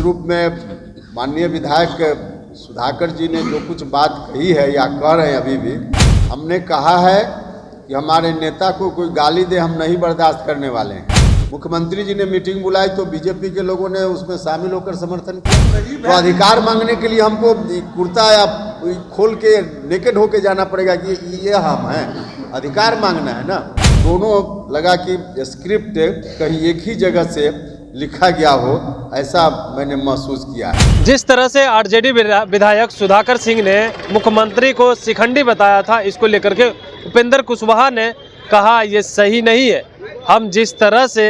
रूप में माननीय विधायक सुधाकर जी ने जो कुछ बात कही है या कह रहे हैं अभी भी, हमने कहा है कि हमारे नेता को कोई गाली दे हम नहीं बर्दाश्त करने वाले हैं। मुख्यमंत्री जी ने मीटिंग बुलाई तो बीजेपी के लोगों ने उसमें शामिल होकर समर्थन किया। तो अधिकार मांगने के लिए हमको कुर्ता या खोल के नेकेड होके जाना पड़ेगा कि ये हम हैं? अधिकार मांगना है ना। दोनों लगा कि स्क्रिप्ट कहीं एक ही जगह से लिखा गया हो, ऐसा मैंने महसूस किया है। जिस तरह से आरजेडी विधायक सुधाकर सिंह ने मुख्यमंत्री को शिखंडी बताया था, इसको लेकर के उपेंद्र कुशवाहा ने कहा ये सही नहीं है। हम जिस तरह से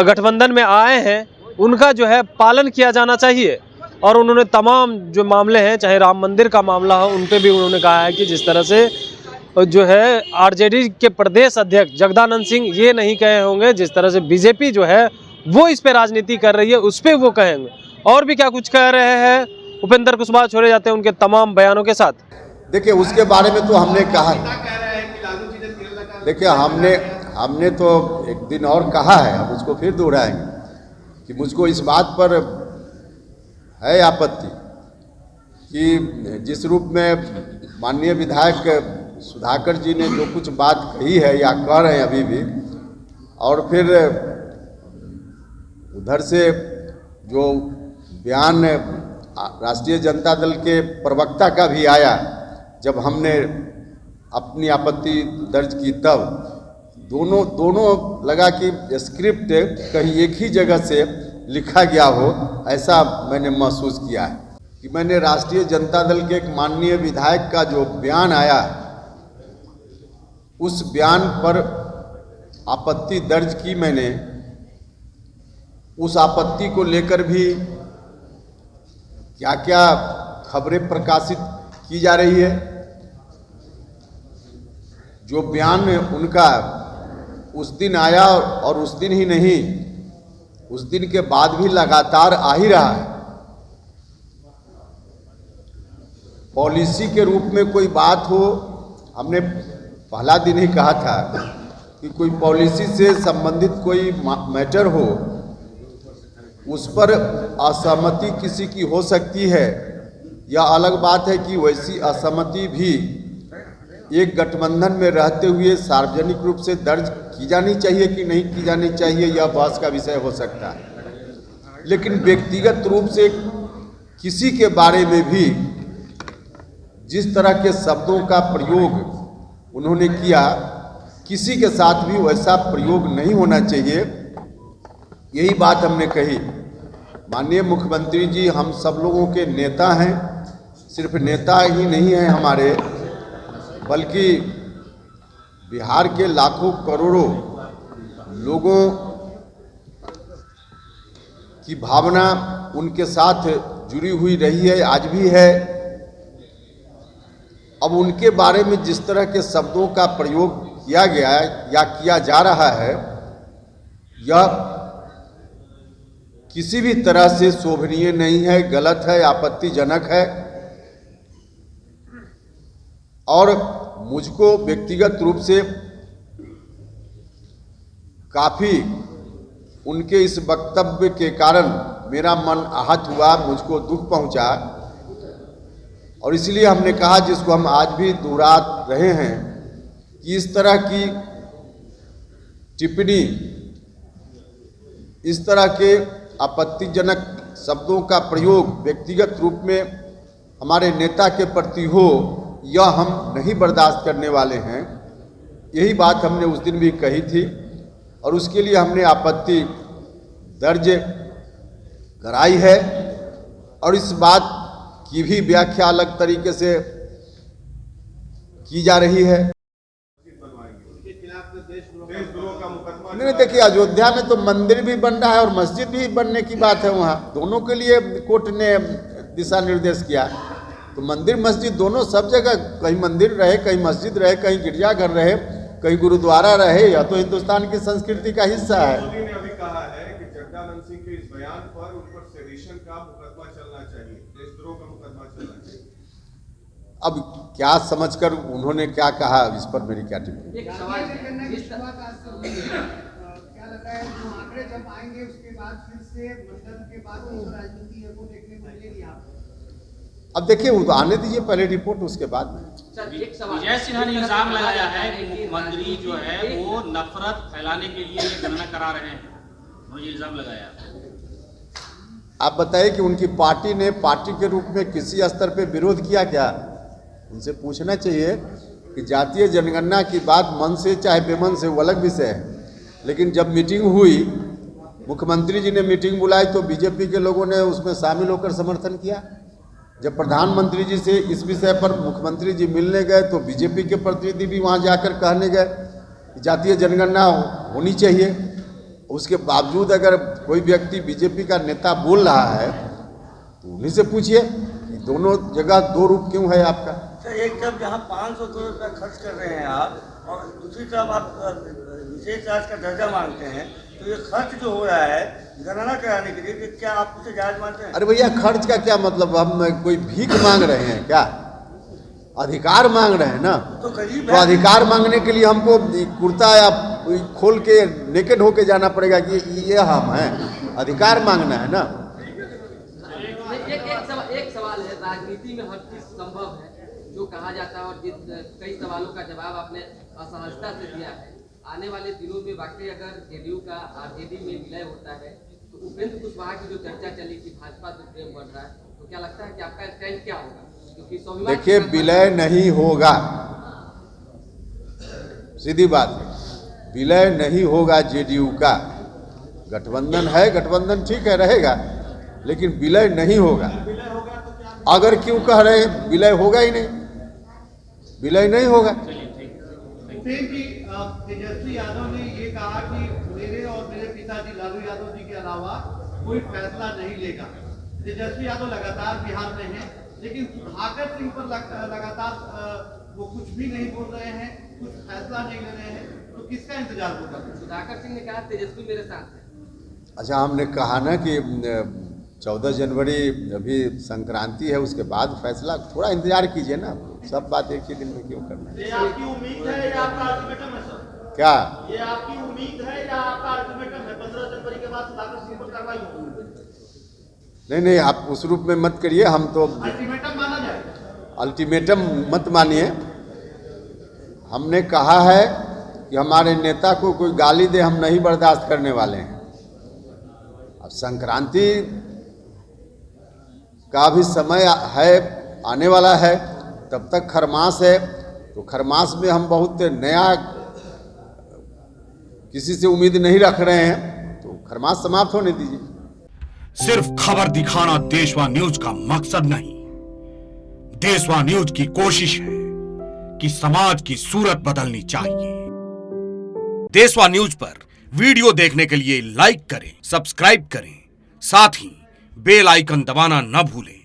गठबंधन में आए हैं उनका जो है पालन किया जाना चाहिए। और उन्होंने तमाम जो मामले हैं, चाहे राम मंदिर का मामला हो, उन पे भी उन्होंने कहा है कि जिस तरह से जो है आरजेडी के प्रदेश अध्यक्ष जगदानंद सिंह ये नहीं कहे होंगे, जिस तरह से बीजेपी जो है वो इस पे राजनीति कर रही है उस पे वो कहेंगे। और भी क्या कुछ कह रहे हैं उपेंद्र कुशवाहा छोड़े जाते हैं उनके तमाम बयानों के साथ। देखिए उसके बारे में तो हमने कहा, देखिए हमने तो एक दिन और कहा है, अब उसको फिर दोहराएंगे कि मुझको इस बात पर है आपत्ति कि जिस रूप में माननीय विधायक सुधाकर जी ने जो कुछ बात कही है या कह रहे हैं अभी भी, और फिर उधर से जो बयान राष्ट्रीय जनता दल के प्रवक्ता का भी आया जब हमने अपनी आपत्ति दर्ज की, तब दोनों लगा कि स्क्रिप्ट कहीं एक ही जगह से लिखा गया हो, ऐसा मैंने महसूस किया है। कि मैंने राष्ट्रीय जनता दल के एक माननीय विधायक का जो बयान आया, उस बयान पर आपत्ति दर्ज की मैंने। उस आपत्ति को लेकर भी क्या क्या खबरें प्रकाशित की जा रही है। जो बयान उनका उस दिन आया और उस दिन ही नहीं, उस दिन के बाद भी लगातार आ ही रहा है। पॉलिसी के रूप में कोई बात हो, हमने पहला दिन ही कहा था कि कोई पॉलिसी से संबंधित कोई मैटर हो, उस पर असहमति किसी की हो सकती है। यह अलग बात है कि वैसी असहमति भी एक गठबंधन में रहते हुए सार्वजनिक रूप से दर्ज की जानी चाहिए कि नहीं की जानी चाहिए, यह बहस का विषय हो सकता है। लेकिन व्यक्तिगत रूप से किसी के बारे में भी जिस तरह के शब्दों का प्रयोग उन्होंने किया, किसी के साथ भी वैसा प्रयोग नहीं होना चाहिए। यही बात हमने कही। माननीय मुख्यमंत्री जी हम सब लोगों के नेता हैं, सिर्फ नेता ही नहीं हैं हमारे, बल्कि बिहार के लाखों करोड़ों लोगों की भावना उनके साथ जुड़ी हुई रही है, आज भी है। अब उनके बारे में जिस तरह के शब्दों का प्रयोग किया गया है या किया जा रहा है, यह किसी भी तरह से शोभनीय नहीं है, गलत है, आपत्तिजनक है। और मुझको व्यक्तिगत रूप से काफ़ी उनके इस वक्तव्य के कारण मेरा मन आहत हुआ, मुझको दुख पहुंचा। और इसलिए हमने कहा, जिसको हम आज भी दोहरा रहे हैं, कि इस तरह की टिप्पणी, इस तरह के आपत्तिजनक शब्दों का प्रयोग व्यक्तिगत रूप में हमारे नेता के प्रति हो, यह हम नहीं बर्दाश्त करने वाले हैं। यही बात हमने उस दिन भी कही थी और उसके लिए हमने आपत्ति दर्ज कराई है। और इस बात की भी व्याख्या अलग तरीके से की जा रही है। नहीं, देखिए अयोध्या में तो मंदिर भी बन रहा है और मस्जिद भी बनने की बात है। वहाँ दोनों के लिए कोर्ट ने दिशा निर्देश किया। तो मंदिर मस्जिद दोनों, सब जगह, कहीं मंदिर रहे, कहीं मस्जिद रहे, कहीं गिरजाघर रहे, कहीं गुरुद्वारा रहे, यह तो हिंदुस्तान की संस्कृति का हिस्सा है। मोदी ने अभी कहा है कि जगदानंद सिंह के इस बयान पर उन पर सेडिशन का मुकदमा चलना चाहिए, देशद्रोह का मुकदमा चलना चाहिए। अब क्या समझकर उन्होंने क्या कहा, इस पर मेरी क्या टिप्पणी। क्या लगता है जो आंकड़े जब आएंगे उसके बाद फिर से मंडल के बाद राजनीति है वो देखने को मिलेगी आपको? अब देखिए वो तो आने दीजिए पहले रिपोर्ट, उसके बाद में। विजय सिन्हा ने इल्जाम लगाया है कि मुख्यमंत्री जो है वो नफरत फैलाने के लिए ये गणना करा रहे हैं, उन्होंने इल्जाम लगाया। आप बताइए कि उनकी पार्टी ने पार्टी के रूप में किसी स्तर पे विरोध किया क्या? उनसे पूछना चाहिए कि जातीय जनगणना की बात मन से चाहे बेमन से वो अलग विषय है, लेकिन जब मीटिंग हुई, मुख्यमंत्री जी ने मीटिंग बुलाई तो बीजेपी के लोगों ने उसमें शामिल होकर समर्थन किया। जब प्रधानमंत्री जी से इस विषय पर मुख्यमंत्री जी मिलने गए तो बीजेपी के प्रतिनिधि भी वहाँ जाकर कहने गए कि जातीय जनगणना होनी चाहिए। उसके बावजूद अगर कोई व्यक्ति बीजेपी का नेता बोल रहा है तो उन्हीं से पूछिए कि दोनों जगह दो रूप क्यों है आपका। सर, एक तरफ जहाँ 500 करोड़ रुपया खर्च कर रहे हैं आप, और दूसरी तरफ आप विशेष राज्य का दर्जा मांगते हैं, तो ये खर्च जो हो रहा है गणना कराने के लिए, तो क्या आप उसे जायज मानते हैं? अरे भैया, खर्च का क्या मतलब? हम कोई भीख मांग रहे हैं क्या? अधिकार मांग रहे हैं ना। तो गरीब तो अधिकार मांगने के लिए हमको कुर्ता या खोल के नेकेड होके जाना पड़ेगा कि ये हम हैं? अधिकार मांगना है ना। एक सवाल है, राजनीति में हर चीज संभव है जो कहा जाता है, और कई सवालों का जवाब आपने असहजता से दिया है। आने वाले दिनों में वाकई अगर जेडीयू का आरजेडी में विलय होता है तो उपेंद्र कुशवाहा की जो चर्चा चली कि भाजपा से प्रेम बढ़ रहा है, तो क्या लगता है कि आपका स्टैंड क्या होगा? क्योंकि देखिए, विलय नहीं होगा, सीधी बात है, विलय नहीं होगा जेडीयू का। गठबंधन है, गठबंधन ठीक है रहेगा, लेकिन विलय नहीं होगा। अगर क्यों कह रहे हैं विलय होगा ही नहीं, विलय नहीं होगा। तेजस्वी यादव ने ये कहा कि मेरे और मेरे पिताजी लालू यादव जी के अलावा कोई फैसला नहीं लेगा। तेजस्वी यादव लगातार बिहार में हैं, लेकिन सुधाकर सिंह पर लगातार वो कुछ भी नहीं बोल रहे हैं, कुछ फैसला नहीं ले रहे हैं, तो किसका इंतजार होगा? सुधाकर सिंह ने कहा तेजस्वी मेरे साथ है। अच्छा, हमने कहा ना कि 14 जनवरी अभी संक्रांति है, उसके बाद फैसला, थोड़ा इंतजार कीजिए ना। सब बात एक ही दिन में क्यों करना है? ये आपकी उम्मीद है या आपका अल्टीमेटम है सर? क्या ये आपकी उम्मीद है या आपका अल्टीमेटम है? 15 जनवरी के बाद सुधाकर सिंह पर कार्रवाई होगी? नहीं, आप उस रूप में मत करिए। हम तो अल्टीमेटम माना जाए? अल्टीमेटम मत मानिए। हमने कहा है कि हमारे नेता को कोई गाली दे, हम नहीं बर्दाश्त करने वाले हैं। अब संक्रांति का भी समय है, आने वाला है, तब तक खरमास है, तो खरमास में हम बहुत नया किसी से उम्मीद नहीं रख रहे हैं, तो खरमास समाप्त होने दीजिए। सिर्फ खबर दिखाना देशवा न्यूज का मकसद नहीं, देशवा न्यूज की कोशिश है कि समाज की सूरत बदलनी चाहिए। देशवा न्यूज पर वीडियो देखने के लिए लाइक करें, सब्सक्राइब करें, साथ ही बेल आइकन दबाना न भूलें।